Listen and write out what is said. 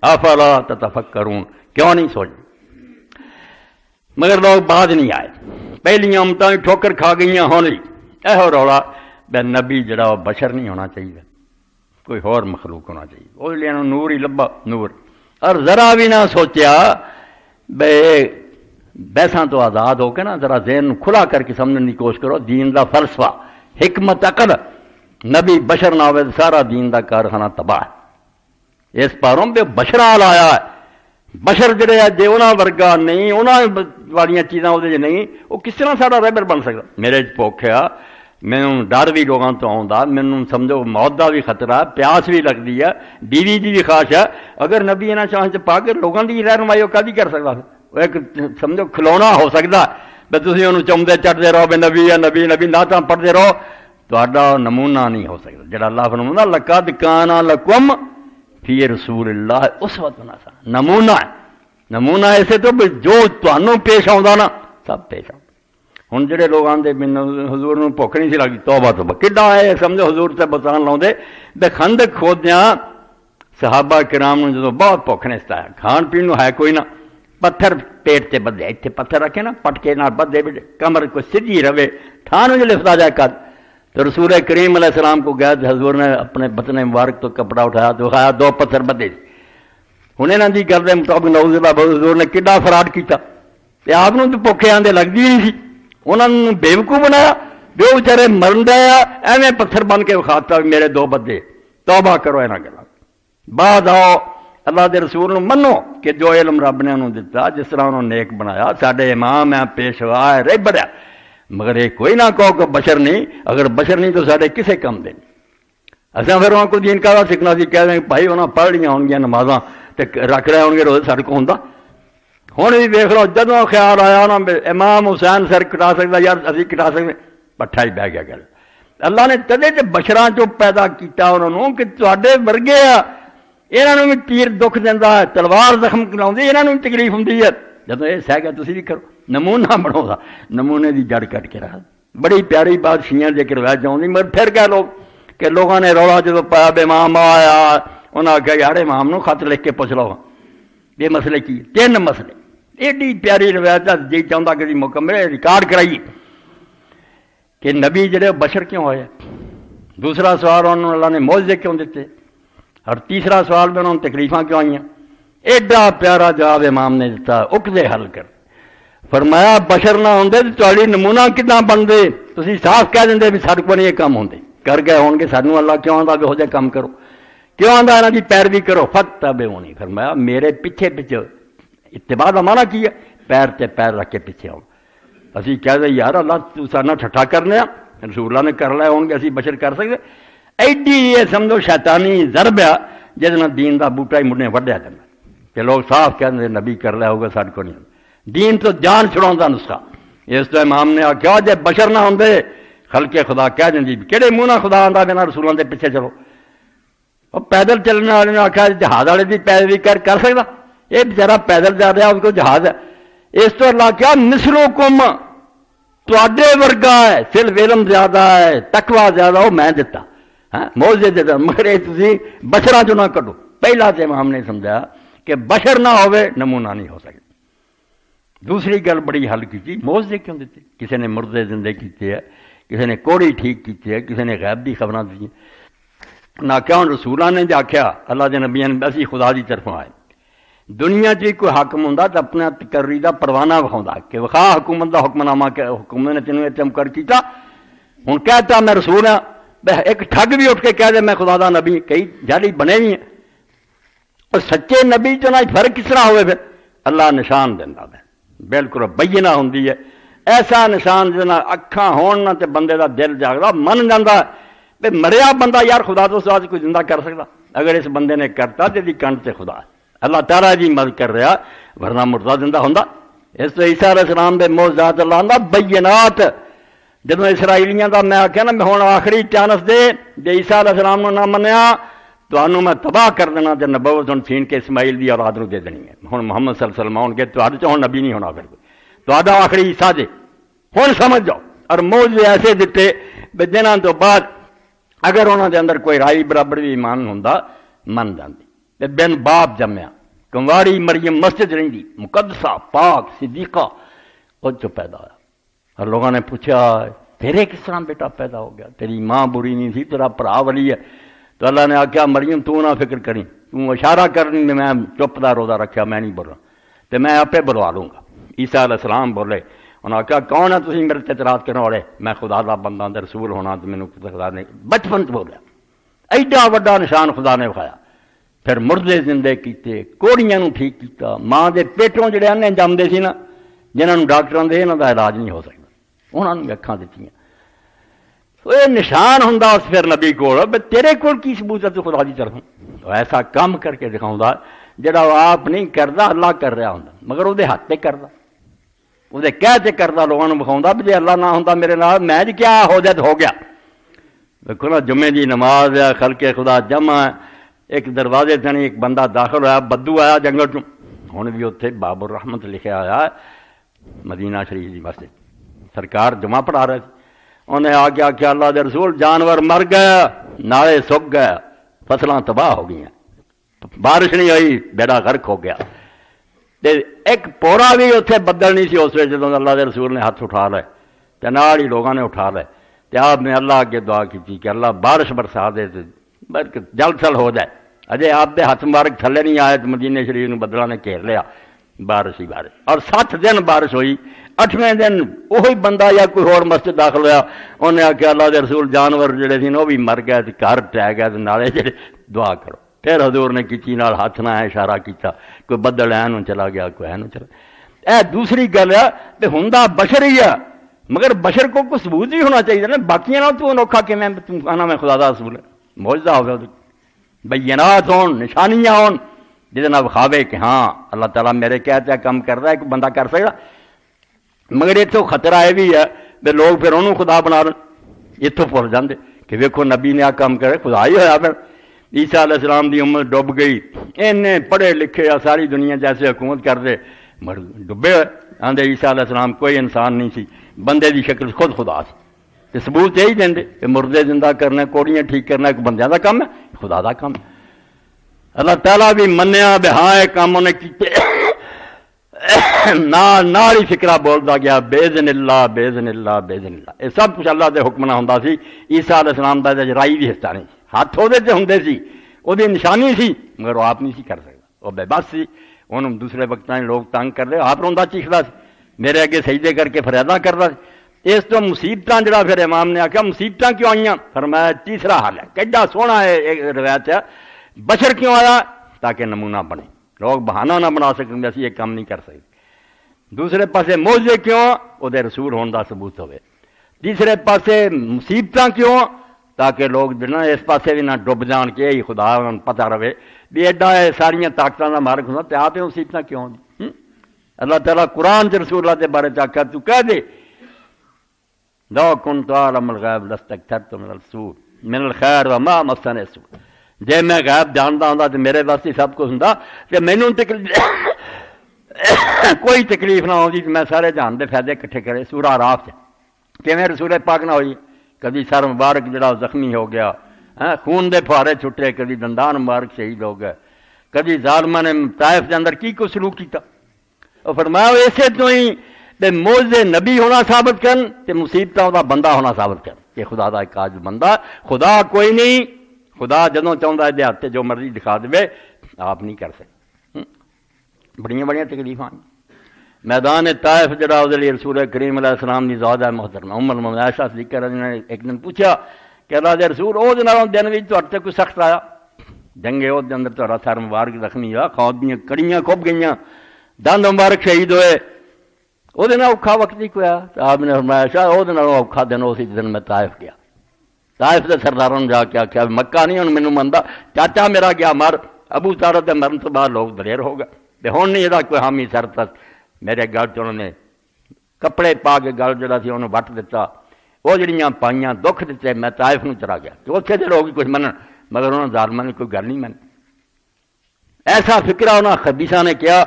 افلا تتفکرون، کیوں نہیں سوچتے؟ مگر لوگ بعد نہیں آئے، پہلیاں امتاں ٹھوکر کھا گئیاں ہونے یہ رولا بے نبی جڑا وہ بشر نہیں ہونا چاہیے، کوئی اور مخلوق ہونا چاہیے، اس لیے نور ہی لبا نور، اور ذرا بھی نہ سوچیا بے بیساں تو آزاد ہو کے نا ذرا ذہن کھلا کر کے سمجھنے کی کوشش کرو، دین دا فلسفہ حکمت عقل، نبی بشر نہ ہوئے سارا دین دا کارخانہ تباہ ہے۔ اس پاروں پہ بشر آل آیا ہے، بشر جڑے ہے جے انہاں ورگا نہیں، انہاں والیاں چیزاں وہ نہیں، وہ کس طرح سارا رہبر بن سکتا؟ میرے پوکھیا مینوں ڈر بھی لوگوں تو آؤں، مینوں سمجھو موت دا بھی خطرہ، پیاس بھی لگتی ہے، بیوی دی بھی خواہش ہے، اگر نبی انہاں چاہاں پا کے لوگوں کی رہنمائی وہ کدی کر سکتا؟ ایک سمجھو کھلونا ہو سکتا بھائی تھی انہوں چومتے چڑھتے رہو بے نبی ہے نبی نبی نعتاں پڑھتے رہو، تہاڈا نمونہ نہیں ہو سکتا جڑا اللہ فرماوندا لقد کان لکم فی رسول اللہ اسوۃ حسنہ، نمونہ ہے، نمونہ ایسے تو جو تمہیں پیش آؤں نا سب پیش آؤں۔ ہوں جڑے لوگ آتے حضور نوں بھوک نہیں سی لگتی، توبہ توبہ کڈا ہے سمجھو حضور سے بتان لاؤندے بے خندق کھودیاں صحابہ کرام نوں جدوں بہت بھوک نے ستایا، کھان پین نوں ہے کوئی نہ، پتھر پیٹ تے بدے، اتنے پتھر رکھے نا پٹکے نال بدے کمر کو سیدھی رہے، تھانوں جو لفتا جائے قد، تو رسول کریم علیہ السلام کو گیا حضور نے اپنے بطن مبارک تو کپڑا اٹھایا تو دکھایا دو پتھر بدے، ہوں یہاں کی گل کے مطابق نعوذ باللہ حضور نے کڈا فراڈ کیتا، تے آپ نوں تو بھوکے آندے لگدی نہیں سی، انہوں نے بےوقوف بنایا، بے بچارے مرن دیا ایویں پتھر بن کے وکھاتا میرے دو بدے، توبہ کرو یہاں گلا، بعد آؤ اللہ دے رسول نوں منو کہ جو علم رب نے انہوں دیتا جس طرح انہوں نے نیک بنایا، ساڈے امام ہیں پیشوا ہے رہبر ہے، مگر یہ کوئی نہ کہو کہ بشر نہیں، اگر بشر نہیں تو ساڈے کسے کم دے نہیں، اصل پھر وہاں کو دین کا سیکھنا سی، کہہ دیں بھائی انہوں پڑھ لیا ہون گیا نمازاں تے رکھ رہے ہون گے روز ساڈے کو ہوندا، ہوں بھی ویکھ لو جدوں خیال آیا نا امام حسین سر کٹا سکتا یار اسی کٹا سکتے، پٹھا ہی بہ گیا گل، اللہ نے تدے تے بشراں چوں پیدا کیتا انہوں کہ تواڈے ورگے آ، یہاں بھی تیر دکھ دینا ہے، تلوار زخم کراؤں، یہاں بھی تکلیف ہوں، جب یہ سہ گیا تھی بھی کرو، نمونہ بنو گا، نمونے کی جڑ کٹ کے رکھ، بڑی پیاری بات شیعہ جے روایت جاؤں مگر پھر کہہ لوگ کہ لوگوں نے رولا جب پایا بے امام آیا، انہوں نے آخیا یار امام نو خط لکھ کے پوچھ لو یہ مسئلے کی، تین مسئلے، ایڈی پیاری روایت جی چاہتا کہ مکمل ریکارڈ کرائیے کہ نبی جڑے بشر کیوں ہوئے، دوسرا سوال انہوں اللہ نے معجزے کیوں دیتے، اور تیسرا سوال میں انہوں نے تکلیفاں کیوں آئیں، ایڈا پیارا جواب امام نے دیتا، اکدے حل کر، فرمایا بشر نہ ہوندے تو تہاڈی نمونہ کتنا بنتے، تسی صاف کہہ دیں بھی سارے کو نہیں یہ کام ہوندے، کر گئے ہون گے، سانوں اللہ کیوں آندا بھی ہو جائے کام کرو، کیوں آندا انہاں دی پیروی کرو، فتبعونی، فرمایا میرے پیچھے پیچھے، اتباع کا معنی کی ہے، پیر تے پیر رکھ کے پیچھے آؤ، اسی کہہ دیں یار اللہ تو سارا ٹھٹھا کرنے رسول اللہ نے کر لے ہون گے اسی بشر کر سکتے، ایڈی یہ سمجھو شیطانی ضرب ہے جس دین دا بوٹا ہی مڑنے وڈیا جاتا کہ لوگ صاف کہتے نبی کر لیا ہوگا سارے کو نہیں، دین تو جان چھڑاؤں نسخہ، اس تو امام نے آخیا جے بشر نہ ہوندے خلق خدا کہہ دیں جی کہڑے منہ نہ خدا آتا بنا رسولوں کے پیچھے چلو، اور پیدل چلنے والے نے آخیا جہاز والے کی پیروی کر سکتا، یہ بیچارہ پیدل جا رہا اس کو جہاز ہے، اس تو اللہ کیا مثلکم تواڈے ورگا ہے، صرف علم زیادہ ہے تقوی زیادہ وہ میں دیتا، موجے دیتا، مگر یہ تھی بشراں چوں نہ کٹو، پہلا تو امام نے سمجھایا کہ بشر نہ ہوئے نمونہ نہیں ہو سکتا، دوسری گل بڑی حل کی موجے کیوں دیتے، کسی نے مردے زندے کیتے ہے، کسی نے کوڑی ٹھیک کیتے ہے، کسی نے غیب دی خبراں دی نہ کیوں رسولاں نے آخیا اللہ دے نبیاں نے اسی خدا دی طرفوں آئے، دنیا چ کوئی حاکم ہوں تو اپنے تقرری کا پروانہ وکھاؤں کہ وکھا حکومت کا حکم نامہ حکومت نے تینوں اتنے مقرر کیا، ہوں کہتا میں رسول ہاں، ایک ٹھگ بھی اٹھ کے کہہ دے میں خدا دا نبی، کئی جعلی بنے بھی ہیں، اور سچے نبی چ فرق کس طرح ہوئے، پھر اللہ نشان دینا بالکل بینہ ہوں، ایسا نشان جس اکھاں ہون نہ تے بندے دا دل جاگدا من جاتا بے مریا بندہ یار خدا تو سوا کوئی زندہ کر سکتا، اگر اس بندے نے کرتا تو کنڈ سے خدا اللہ تعالیٰ جی مدد کر رہا، ورنہ مردہ زندہ ہوندا، اس تو عیسیٰ علیہ السلام دے معجزات اللہ آندا بینات، جب اسرائیلیاں دا میں آخیا نا میں ہوں آخری چانس دے جے عیسیٰ علیہ السلام نو نہ منیا تو انہوں میں تباہ کر دینا، تے نبوت ہوں چھین کے اسماعیل دی اولاد نو دے دینی ہے، ہوں محمد صلی اللہ علیہ وسلم ہون گے تو ہوں نبی نہیں ہونا، پھر تو آخری عیسیٰ جے ہوں سمجھ جاؤ، اور معجزے ایسے دیتے جنہاں تو بعد اگر انہوں دے اندر کوئی رائی برابر بھی ایمان ہوندا من جاندی، تے بن باپ جمیا، کنواری مریم مسجد رہندی، مقدسہ پاک صدیقہ، خود جو پیدا ہوا۔ اور لوگوں نے پوچھا تیرے کس طرح بیٹا پیدا ہو گیا؟ تیری ماں بری نہیں تھی، تیرا بھرا ولی ہے۔ تو اللہ نے آخیا مریم تو نہ فکر کریں، تو اشارہ کرنی، میں چپ دا روزہ رکھا، میں نہیں بولنا، تو میں آپ بلوا لوں گا۔ عیسیٰ علیہ السلام بولے، انہوں نے کہا کون ہے تسی میرے تے اعتراض کرنے والے؟ میں خدا دا بندہ تے رسول ہونا تو مینوں خدا نے بچپن چ بولیا، ایڈا وڈا نشان خدا نے وکھایا۔ پھر مردے زندے کیتے، کوڑیاں نوں ٹھیک کیتا، ماں دے پیٹوں جڑے انے جمدے سی نا، جنہاں نوں ڈاکٹراں دے انہاں دا علاج نہیں ہو سکدا، انہاں نوں اکھاں دتیاں۔ یہ نشان ہوں پھر نبی کو تیرے کول کی ثبوت ہے تو خدا کی طرف تو ایسا کام کر کے دکھاؤں جڑا وہ آپ نہیں کرتا، اللہ کر رہا ہوں، مگر وہ ہاتھ پہ کرتا، وہ کہتے کرتا، لوگوں کو بکھاؤں بھی جی اللہ نہ ہوں میرے نال میں جی کیا ہو جائے تو ہو گیا۔ دیکھو نا جمعے دی نماز ہے، خلق خدا جمع ہے، ایک دروازے سے نہیں ایک بندہ داخل ہوا، بدو آیا جنگل چوں، ہوں بھی اتنے باب الرحمت لکھا ہوا مدینہ شریف کی مسجد، سرکار جمعہ پڑھا رہے تھے، انہیں آ کے آخیا اللہ دے رسول جانور مر گیا، نالے سک گئے، فصلاں تباہ ہو گئی، بارش نہیں ہوئی، بیڑا غرق ہو گیا، ایک پورا بھی اتنے بدل نہیں سی اس وقت جب اللہ دے رسول نے ہاتھ اٹھا لے تے نال ہی لوگوں نے اٹھا لے تے آپ نے اللہ اگے دعا کی کہ اللہ بارش برسا دے جلد تھل ہو جائے۔ اجے آپ دے ہاتھ مبارک تھلے نہیں آئے تو مدینے شریف بدلاں نے گھیر لیا، بارش ہی بارش، اور 60 دن بارش ہوئی۔ 8ویں دن وہی بندہ یا کوئی اور مسجد داخل ہوا، انہیں آخیا اللہ دے رسول جانور جڑے سی وہ بھی مر گئے، گھر ٹہ گئے، نالے جڑے دعا کرو۔ پھر حضور نے کچی نال ہاتھ نہ اشارہ کیتا، کوئی بدل اینوں چلا گیا، کوئی اینوں چلا گیا۔ اے دوسری گل ہے کہ ہوندا بشر ہی ہے، مگر بشر کو کوئی ثبوت ہی ہونا چاہیے نا، باقیاں نال تو انوکھا کہ میں آنا میں خدا دا رسول ہے، معجزہ ہوگا، بینات ہون، نشانیاں ہون جہدے نال وکھاوے کہ ہاں اللہ تعالیٰ میرے کہتے کام کردا ہے، کوئی بندہ کر سکدا۔ مگر اتوں خطرہ یہ بھی ہے کہ لوگ پھر انہوں خدا بنا لیں، اتوں بھول جاندے کہ ویکھو نبی نے آ کام کرے، خدا ہی ہوا۔ پھر عیسیٰ علیہ السلام دی امت ڈب گئی، اینے پڑھے لکھے ساری دنیا جیسے حکومت کرتے ڈبے ہوئے، آندے عیسیٰ علیہ السلام کوئی انسان نہیں سی، بندے دی شکل خود خدا سی۔ تے ثبوت یہی دیندے کہ مردے زندہ کرنا، کوڑیاں ٹھیک کرنا ایک بندیاں دا کام ہے، خدا دا کام ہے۔ اللہ تعالیٰ بھی منیا بھی ہاں یہ کام انہیں کیتے، نال ہی فکرہ بولتا گیا بیزن اللہ بیزن اللہ بیزن اللہ، یہ سب کچھ اللہ دے حکم نہ ہوندا سی۔ عیسیٰ علیہ السلام دا رائی بھی حصہ نہیں، ہاتھ وہ ہوندے سی، وہ نشانی سی، مگر وہ آپ نہیں سی کر سکتا، وہ بے بس سی، انہوں دوسرے وقت لوگ تنگ کر دے، آپ روندا چیخدا سی، میرے اگے سجدے کر کے فریاداں کردا سی۔ اس تو مصیبتاں جڑا پھر امام نے آخیا مصیبتاں کیوں آئیاں؟ فرمایا تیسرا حل ہے، کیڈا سوہنا ہے ایک روایت ہے، بشر کیوں آیا؟ تاکہ نمونہ بنے، لوگ بہانہ نہ بنا سکیں اسی یہ کام نہیں کر سکتے۔ دوسرے پاسے معجزے کیوں؟ وہ رسول ہونے کا ثبوت ہوئے۔ تیسرے پاسے مصیبتاں کیوں؟ تاکہ لوگ نہ اس پاسے بھی نہ ڈب جان کے یہی خدا پتہ رہے بھی ایڈا ساریاں طاقتوں کا مالک ہونا، تو آپ مصیبتاں کیوں دی؟ اللہ تعالیٰ قرآن سے رسول اللہ کے بارے چاہا تو کہہ دے لو کنت اعلم الغیب لاستکثرت من السوء من الخیر وما مسنی السوء، جے میں غیب جانتا ہوں تو میرے واسطے سب کچھ ہوں کہ مینوں کوئی تکلیف نہ ہوتی تو میں سارے جہان دے فائدے کٹھے کرے۔ سورہ اعراف سے کیویں رسول پاک نہ ہوئی، کبھی سر مبارک جڑا زخمی ہو گیا، خون دے پھوارے چھٹے، کبھی دندان مبارک شہید ہو گئے، کبھی ظالماں نے طائف کے اندر کی کوئی سلوک کیتا۔ اور فرمایا اسے تو ہی تے معجزے نبی ہونا ثابت کرن تے مصیبتاں دا بندہ ہونا ثابت کرن کہ خدا دا ایک آج بندہ، خدا کوئی نہیں، خدا جدوں چاہندا ہے ہاتھ جو مرضی دکھا دے، آپ نہیں کر سکتے۔ بڑیاں بڑیاں تکلیفاں میدان طائف جڑا اس لیے رسول کریم علیہ السلام کی ذات ہے محترمہ ام المؤمنین عائشہ صدیقہ نے ایک دن پوچھا کہ اللہ دے رسول وہ دن بھی تے کوئی سخت آیا جنگے وہ اندر تھوڑا سر مبارک زخمی ہوا، خواب دیاں کڑیاں کھب گئیاں، دند مبارک شہید ہوئے، وہ اوکھا وقت نہیں کویا۔ آپ نے فرمایا عائشہ وہ اوکھا دن اسی دن میں طائف گیا، طائف کے سرداروں نے جا کے آخیا مکہ نہیں ہوں مینوں منتا، چاچا میرا گیا مر، ابو طالب کے مرن تو بعد لوگ دلیر ہو گئے، ہوں نہیں یہ کوئی حامی سر تک میرے گل چ انہوں نے کپڑے پا کے گل جڑا سی انہوں وٹ دیتا، وہ جڑیاں پائیاں دکھ دیتے، میں طائف نوں چلا گیا کہ اتنے دیر ہو گئی کچھ منن، مگر انہوں نے ظالماں نے کوئی گل نہیں منی۔ ایسا فکرہ انہوں خبیثاں نے کیا